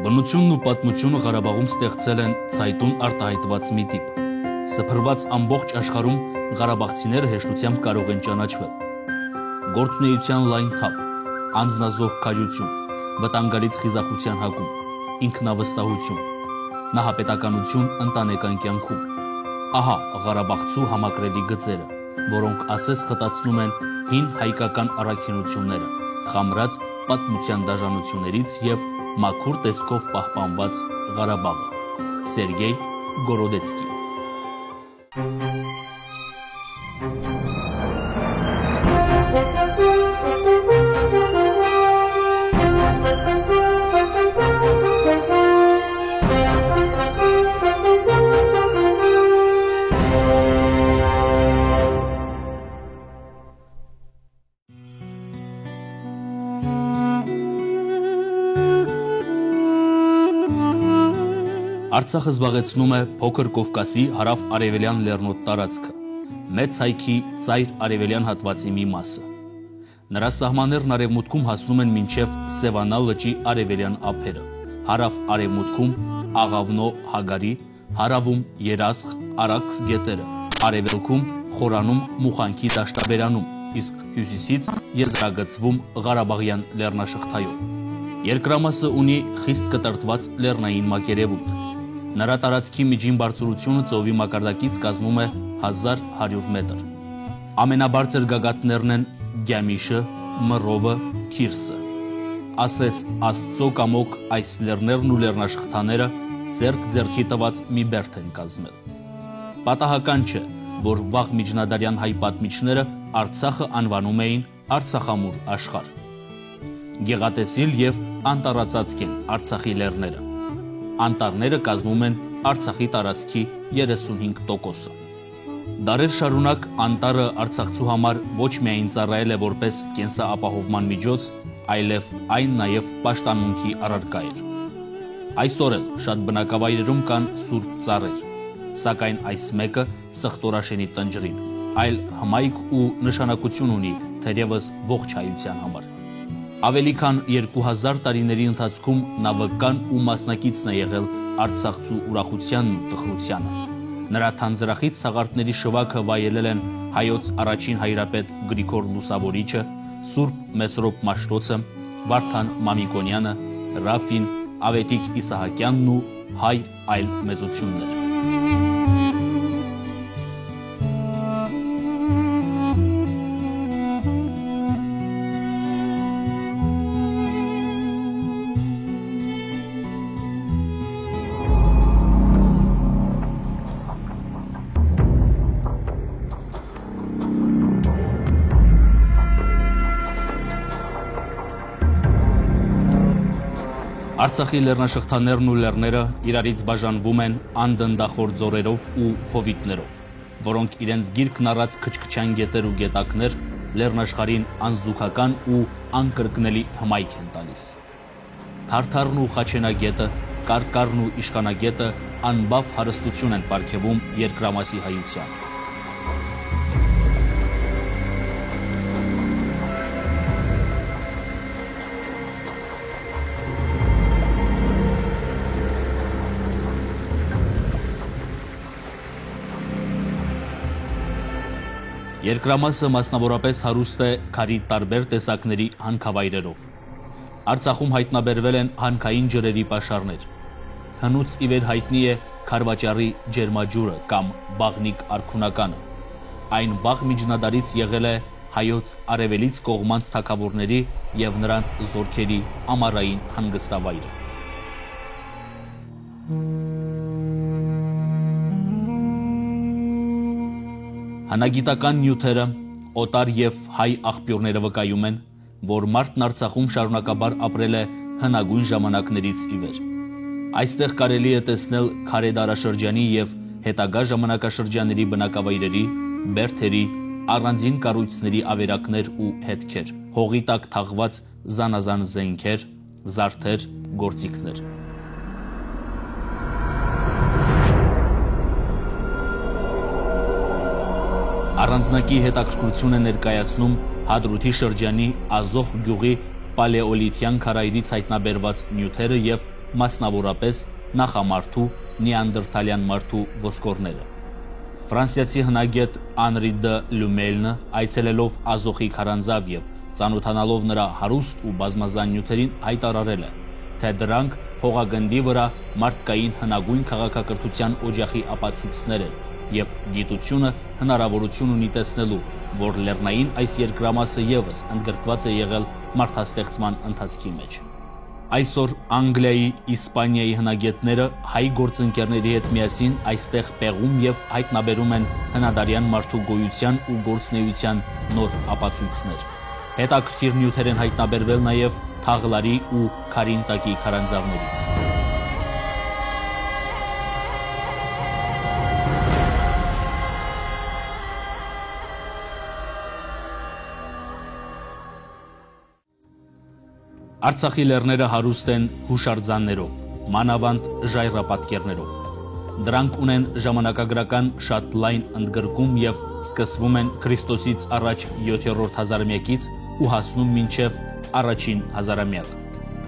Բնությունն ու պատմությունը Ղարաբաղում ստեղծել են ցայտուն արտահայտված մի տիպ։ Սփռված ամբողջ աշխարհում ղարաբաղցիները հեշտությամբ կարող են ճանաչվել։ Գործունեության լայն թափ, անձնազոհ քաջություն, վտանգալից խիզախության հակում, ինքնավստահություն, նահապետականություն ընտանեկան կյանքում։ Ահա Ղարաբաղցու համակրելի գծերը, որոնք ասես խտացնում են հին հայկական առաքինությունները, խամրած պատմության դաժանություններից և մաքուր տեսքով պահպանված Ղարաբաղը։ Սերգեյ Գորոդեցկի։ Արցախը զբաղեցնում է փոքր Կովկասի հարավ-արևելյան լեռնոտ տարածքը, մեծ հայքի ծայր արևելյան հատվածի մի մասը։ Նրա սահմաններն արևմուտքում հասնում են մինչև Սևանա լճի արևելյան ափերը, հարավ-արևմուտքում Աղավնո Հագարի, հարավում Երասխ, Արաքս գետերը, արևելքում Խորանում Մուխանքի դաշտաբերանում, իսկ հյուսիսից եզրագծվում Ղարաբաղյան լեռնաշղթայով։ Երկրամասը ունի խիստ կտրտված լեռնային մակերևույթ։ Նրա տարածքի միջին բարձրությունը ծովի մակարդակից կազմում է 1100 մետր։ Ամենաբարձր գագաթներն են Գյամիշը, Մռովը, Քիրսը։ Ասես Աստծո կամոք այս լեռներն ու լեռնաշղթաները ձեռք-ձեռքի տված մի բերդ են կազմել։ Պատահական չէ, որ վաղ միջնադարյան հայ պատմիչները Արցախը անվանում էին Արցախամուր աշխարհ։ Գեղատեսիլ և անտառածածկ են Արցախի լեռները։ Անտառները կազմում են Արցախի տարածքի 35%-ը։ Դարեր շարունակ անտառը արցախցու համար ոչ միայն ծառայել է որպես կենսապահովման միջոց, այլև այն նաև պաշտամունքի առարկա էր։ Այսօր էլ շատ բնակավայրերում կան սուրբ ծառեր, սակայն այս մեկը սխտորաշենի տնջրին, այլ հմայք ու նշանակություն ունի թերևս ողջ հայության համար։ Ավելի քան 2000 տարիների ընթացքում նա վկան ու մասնակիցն է եղել արցախցու ուրախությանն ու տխրությանը։ Նրա թանձրախից սաղարթների շվաքը վայելել են հայոց առաջին հայրապետ Գրիգոր Լուսավորիչը, Սուրբ Մեսրոպ Մաշտոցը, Վարդան Մամիկոնյանը, Ռաֆին, Ավետիք Իսահակյանն ու հայ այլ մեծություններ։ Արցախի լեռնաշղթաներն ու լեռները իրարից բաժանվում են անդնդախոր ձորերով ու հովիտներով, որոնք իրենց գիրկն առած քչքչյան գետեր ու գետակներ լեռնաշխարհին անզուգական ու անկրկնելի հմայք են տալիս։ Թարթարն ու Խաչենագետը, Կարկառն ու Իշխանագետը անբավ հարստություն են պարգևում երկրամասի հայության։ Երկրամասը մասնավորապես հարուստ է քարի տարբեր տեսակների հանքավայրերով։ Արցախում հայտնաբերվել են հանքային ջրերի պաշարներ։ Հնուց ի վեր հայտնի է Քարվաճառի ջերմաջուրը կամ Բաղնիկ արքունականը։ Այն վաղ միջնադարից եղել է հայոց արևելից կողմանց թագավորների և նրանց զորքերի ամառային հանգստավայրը։ Հնագիտական նյութերը, օտար և հայ աղբյուրները վկայում են, որ մարդն Արցախում շարունակաբար ապրել է հնագույն ժամանակներից ի վեր։ Այստեղ կարելի է տեսնել քարե դարաշրջանի և հետագա ժամանակաշրջանների բնակավայրերի, բերդերի, առանձին կառույցների ավերակներ ու հետքեր, հողի տակ թաղված զանազան զենքեր, զարդեր, գործիքներ։ Առանձնակի հետաքրքրություն է ներկայացնում Հադրութի շրջանի Ազոխ գյուղի պալեոլիթյան քարայրից հայտնաբերված նյութերը եւ մասնավորապես նախամարդու նեանդերթալյան մարդու ոսկորները։ Ֆրանսիացի հնագետ Անրի դը Լումելնը այցելելով Ազոխի քարանձավ եւ ծանոթանալով նրա հարուստ ու բազմազան նյութերին հայտարարել է, թե դրանք հողագնդի վրա մարդկային հնագույն քաղաքակրթության օջախի ապացույցներ են եւ գիտությունը հնարավորություն ունի տեսնելու, որ լեռնային այս երկրամասը եւս ընդգրկված է եղել մարդաստեղծման ընթացքի մեջ։ Այսօր Անգլիայի, Իսպանիայի հնագետները հայ գործընկերների հետ միասին այստեղ պեղում եւ հայտնաբերում են հնադարյան մարդու գոյության ու գործնեության նոր ապացույցներ։ Հետաքրքիր նյութեր են հայտնաբերվել նաեւ թաղլարի ու քարինտակի քարանձավներից։ Արցախի լեռները հարուստ են հուշարձաններով, մանավանդ ժայռապատկերներով։ Դրանք ունեն ժամանակագրական շատ լայն ընդգրկում եւ սկսվում են Քրիստոսից առաջ 7-րդ հազարամյակից ու հասնում մինչև առաջին հազարամյակ։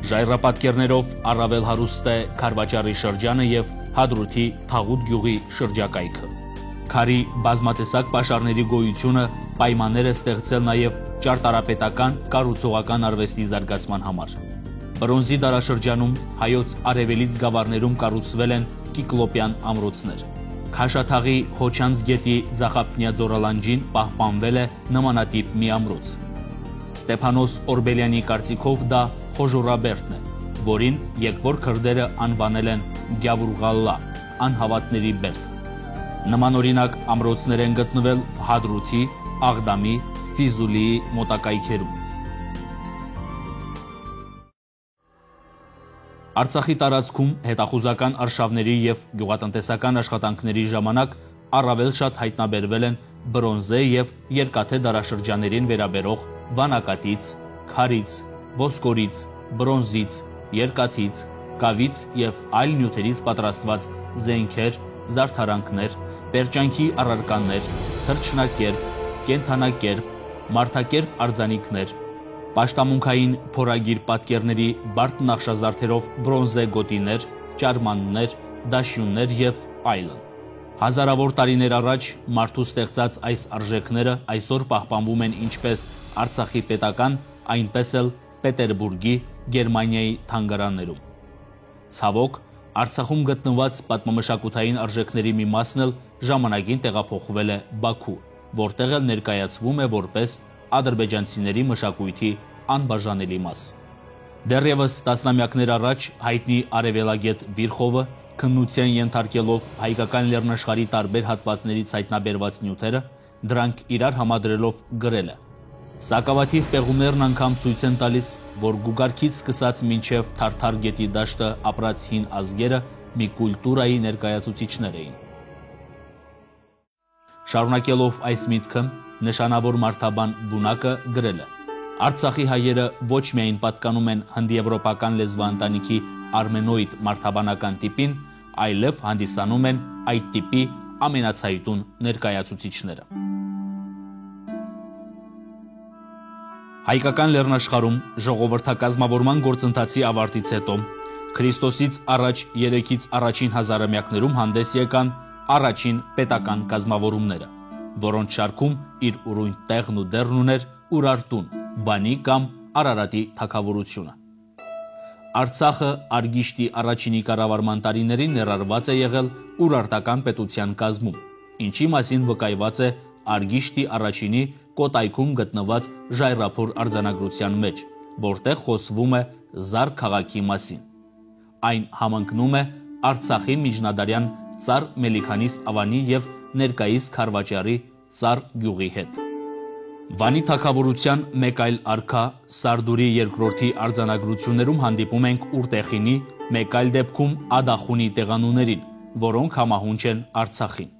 Ժայռապատկերներով առավել հարուստ է Քարվաճարի շրջանը եւ Հադրութի Թաղուտ գյուղի շրջակայքը։ Քարի բազմատեսակ պաշարների գոյությունը պայմաններ է ստեղծել նաեւ ճարտարապետական կառուցողական արվեստի զարգացման համար։ Բրոնզի դարաշրջանում հայոց արևելից գավառներում կառուցվել են կիկլոպյան ամրոցներ։ Քաշաթաղի Խոչանց գետի Ձախապնյա ձորալանջին պահպանվել է նմանատիպ մի ամրոց։ Ստեփանոս Օրբելյանի կարծիքով դա Խոժորաբերդն է, որին եկվոր քրդերը անվանել են Գյավուրղալլա, անհավատների բերդ։ Նմանօրինակ ամրոցներ են գտնվել Հադրութի, Աղդամի, Ֆիզուլիի մոտակայքերում։ Արցախի տարածքում հետախուզական արշավների եւ գյուղատնտեսական աշխատանքների ժամանակ առավել շատ հայտնաբերվել են բրոնզե եւ երկաթե դարաշրջաներին վերաբերող վանակատից, քարից, ոսկորից, բրոնզից, երկաթից, կավից եւ այլ նյութերից պատրաստված զենքեր, զարդարանքներ, պերճանքի առարկաներ, թռչնակերպ, կենդանակերպ, մարդակերպ արձանիկներ, պաշտամունքային փորագիր պատկերների բարդ նախշազարդերով բրոնզե գոտիներ, ճարմաններ, դաշյուններ եւ այլն։ Հազարավոր տարիներ առաջ մարդու ստեղծած այս արժեքները այսօր պահպանվում են ինչպես Արցախի պետական, այնպես էլ Պետերբուրգի, Գերմանիայի թանգարաններում։ Ցավոք, Արցախում գտնված պատմամշակութային արժեքների մի մասն էլ ժամանակին տեղափոխվել է Բաքու, որտեղ էլ ներկայացվում է որպես ադրբեջանցիների մշակույթի անբաժանելի մաս։ Դեռևս տասնամյակներ առաջ հայտնի արևելագետ Վիրխովը քննության ենթարկելով հայկական լեռնաշխարհի տարբեր հատվածներից հայտնաբերված նյութերը, դրանք իրար համադրելով գրել է. Սակավաթիվ պեղումներն անգամ ցույց են տալիս, որ գուգարքից սկսած մինչև Թարթար գետի դաշտը ապրած հին ազգերը մի կուլտուրայի ներկայացուցիչներ էին։ Շարունակելով այս միտքը, նշանավոր մարդաբան Բունակը գրել է. Արցախի հայերը ոչ միայն պատկանում են հնդեվրոպական լեզվաընտանիքի արմենոիդ մարդաբանական տիպին, այլև հանդիսանում են այդ տիպի ամենացայտուն ներկայացուցիչները։ Հայկական լեռնաշխարհում ժողովրդակազմավորման գործընթացի ավարտից հետո Քրիստոսից առաջ 3-ից առաջին հազարամյակներում հանդես եկան առաջին պետական կազմավորումները, որոնց շարքում իր ուրույն տեղն ու դերն ուներ Ուրարտուն, Բանի կամ Արարատի թագավորությունը։ Արցախը Արգիշտի առաջինի կառավարման տարիներին ներառված է եղել Ուրարտական պետության կազմում, ինչի մասին վկայված է Արգիշտի առաջինի Կոտայքում գտնված ժայռափոր արձանագրության մեջ, որտեղ խոսվում է Զար քաղաքի մասին։ Այն համընկնում է Արցախի միջնադարյան Ծար Մելիքանիստ Ավանի եւ ներկայիս Քարվաճարի Ծար գյուղի հետ։ Վանի թագավորության մեկ այլ արքա Սարդուրի երկրորդի արձանագրություններում հանդիպում ենք Ուրտեխինի, մեկ այլ դեպքում Ադախունի տեղանուներին, որոնք համահունչ են Արցախին։